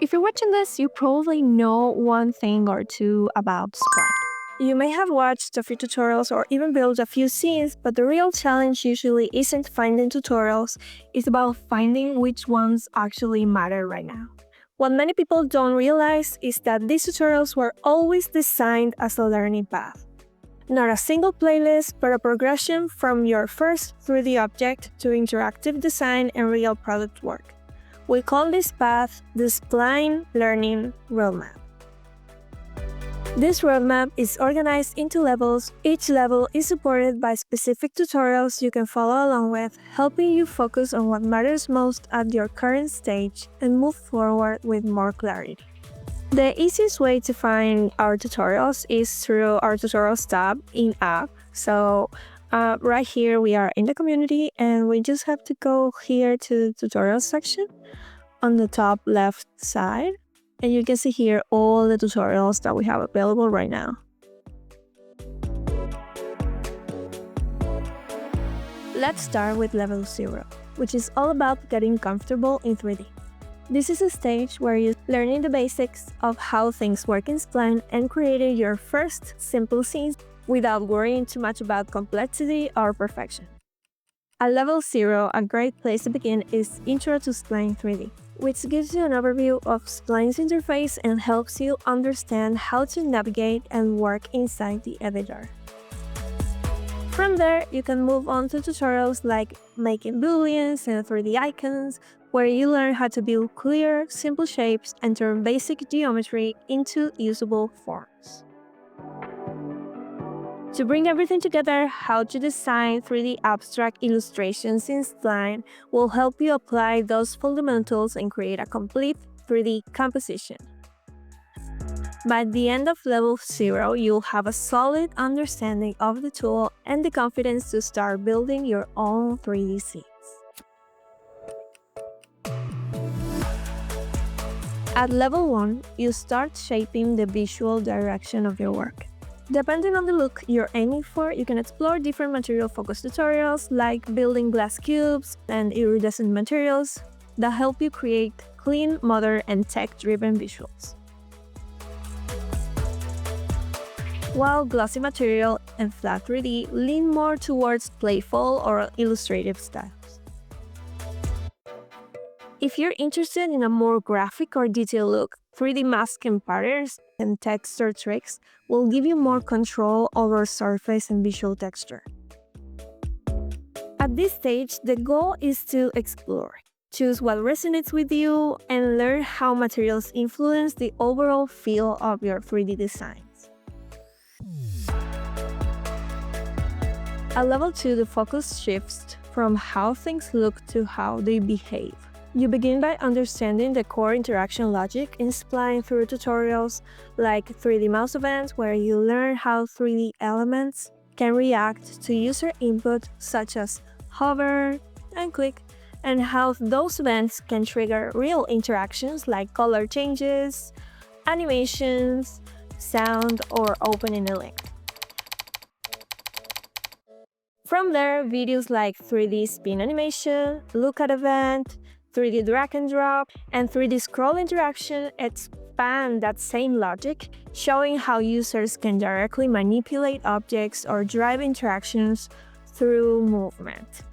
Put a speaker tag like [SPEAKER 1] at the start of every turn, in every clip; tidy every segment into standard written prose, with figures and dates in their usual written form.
[SPEAKER 1] If you're watching this, you probably know one thing or two about Spline. You may have watched a few tutorials or even built a few scenes, but the real challenge usually isn't finding tutorials, it's about finding which ones actually matter right now. What many people don't realize is that these tutorials were always designed as a learning path. Not a single playlist, but a progression from your first 3D object to interactive design and real product work. We call this path the Spline Learning Roadmap. This roadmap is organized into levels. Each level is supported by specific tutorials you can follow along with, helping you focus on what matters most at your current stage and move forward with more clarity. The easiest way to find our tutorials is through our tutorials tab in app. Right here we are in the community and we just have to go here to the tutorials section on the top left side, and you can see here all the tutorials that we have available right now. Let's start with level 0, which is all about getting comfortable in 3D. This is a stage where you're learning the basics of how things work in Spline and creating your first simple scenes without worrying too much about complexity or perfection. At level 0, a great place to begin is Intro to Spline 3D, which gives you an overview of Spline's interface and helps you understand how to navigate and work inside the editor. From there, you can move on to tutorials like making booleans and 3D icons, where you learn how to build clear, simple shapes and turn basic geometry into usable forms. To bring everything together, how to design 3D abstract illustrations in Spline will help you apply those fundamentals and create a complete 3D composition. By the end of level 0, you'll have a solid understanding of the tool and the confidence to start building your own 3D scenes. At level 1, you start shaping the visual direction of your work. Depending on the look you're aiming for, you can explore different material-focused tutorials like building glass cubes and iridescent materials that help you create clean, modern, and tech-driven visuals. While glossy material and flat 3D lean more towards playful or illustrative styles. If you're interested in a more graphic or detailed look, 3D masking patterns and texture tricks will give you more control over surface and visual texture. At this stage, the goal is to explore. Choose what resonates with you and learn how materials influence the overall feel of your 3D designs. At level 2, the focus shifts from how things look to how they behave. You begin by understanding the core interaction logic in Spline through tutorials like 3D mouse events, where you learn how 3D elements can react to user input such as hover and click, and how those events can trigger real interactions like color changes, animations, sound, or opening a link. From there, videos like 3D spin animation, look at event, 3D drag and drop, and 3D scroll interaction expand that same logic, showing how users can directly manipulate objects or drive interactions through movement.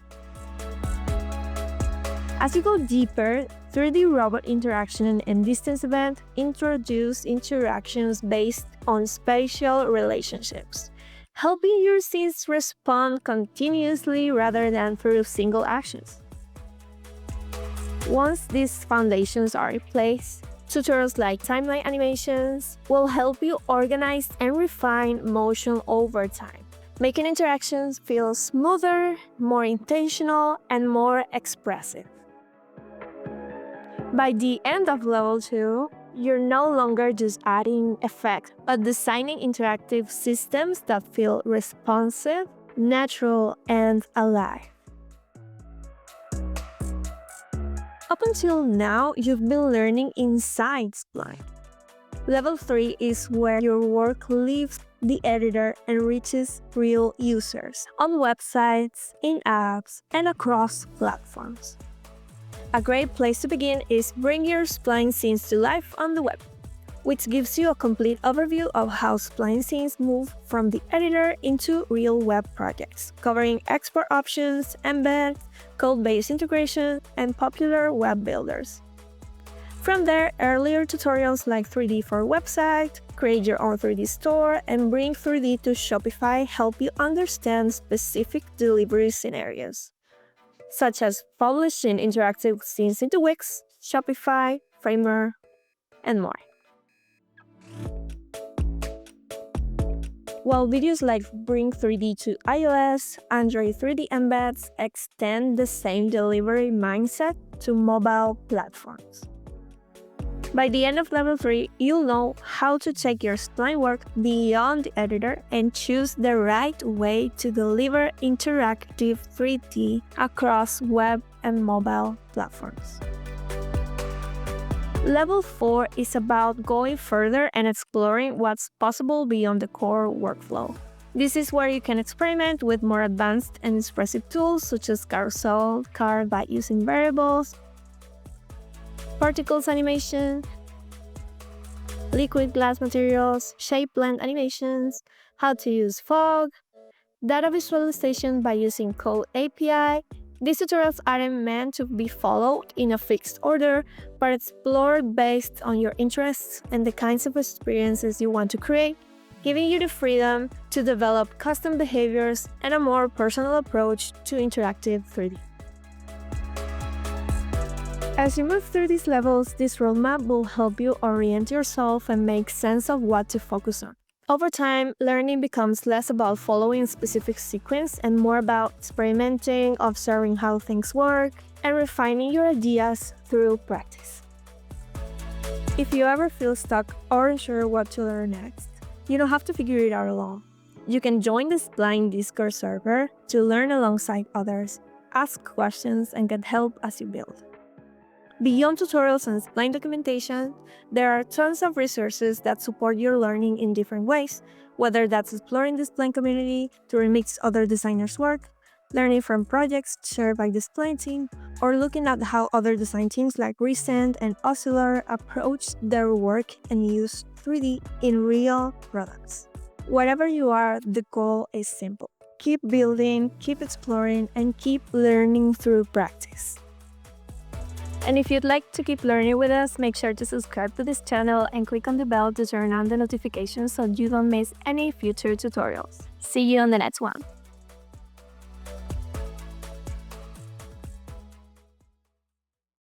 [SPEAKER 1] As you go deeper, 3D robot interaction and distance event introduce interactions based on spatial relationships, helping your scenes respond continuously rather than through single actions. Once these foundations are in place, tutorials like timeline animations will help you organize and refine motion over time, making interactions feel smoother, more intentional, and more expressive. By the end of level 2, you're no longer just adding effects, but designing interactive systems that feel responsive, natural, and alive. Up until now, you've been learning inside Spline. Level 3 is where your work leaves the editor and reaches real users on websites, in apps, and across platforms. A great place to begin is bring your Spline scenes to life on the web, which gives you a complete overview of how Spline scenes move from the editor into real web projects, covering export options, embeds, code-based integration, and popular web builders. From there, earlier tutorials like 3D for a website, create your own 3D store, and bring 3D to Shopify help you understand specific delivery scenarios, such as publishing interactive scenes into Wix, Shopify, Framer, and more. While videos like Bring 3D to iOS, Android 3D embeds extend the same delivery mindset to mobile platforms. By the end of level 3, you'll know how to take your Spline work beyond the editor and choose the right way to deliver interactive 3D across web and mobile platforms. Level 4 is about going further and exploring what's possible beyond the core workflow. This is where you can experiment with more advanced and expressive tools such as carousel, card by using variables, particles animation, liquid glass materials, shape blend animations, how to use fog, data visualization by using Code API. These tutorials aren't meant to be followed in a fixed order, but explored based on your interests and the kinds of experiences you want to create, giving you the freedom to develop custom behaviors and a more personal approach to interactive 3D. As you move through these levels, this roadmap will help you orient yourself and make sense of what to focus on. Over time, learning becomes less about following a specific sequence and more about experimenting, observing how things work, and refining your ideas through practice. If you ever feel stuck or unsure what to learn next, you don't have to figure it out alone. You can join the Spline Discord server to learn alongside others, ask questions, and get help as you build. Beyond tutorials and Spline documentation, there are tons of resources that support your learning in different ways, whether that's exploring the Spline community to remix other designers' work, learning from projects shared by the Spline team, or looking at how other design teams like Recent and Oscillar approach their work and use 3D in real products. Wherever you are, the goal is simple. Keep building, keep exploring, and keep learning through practice. And if you'd like to keep learning with us, make sure to subscribe to this channel and click on the bell to turn on the notifications so you don't miss any future tutorials. See you on the next one!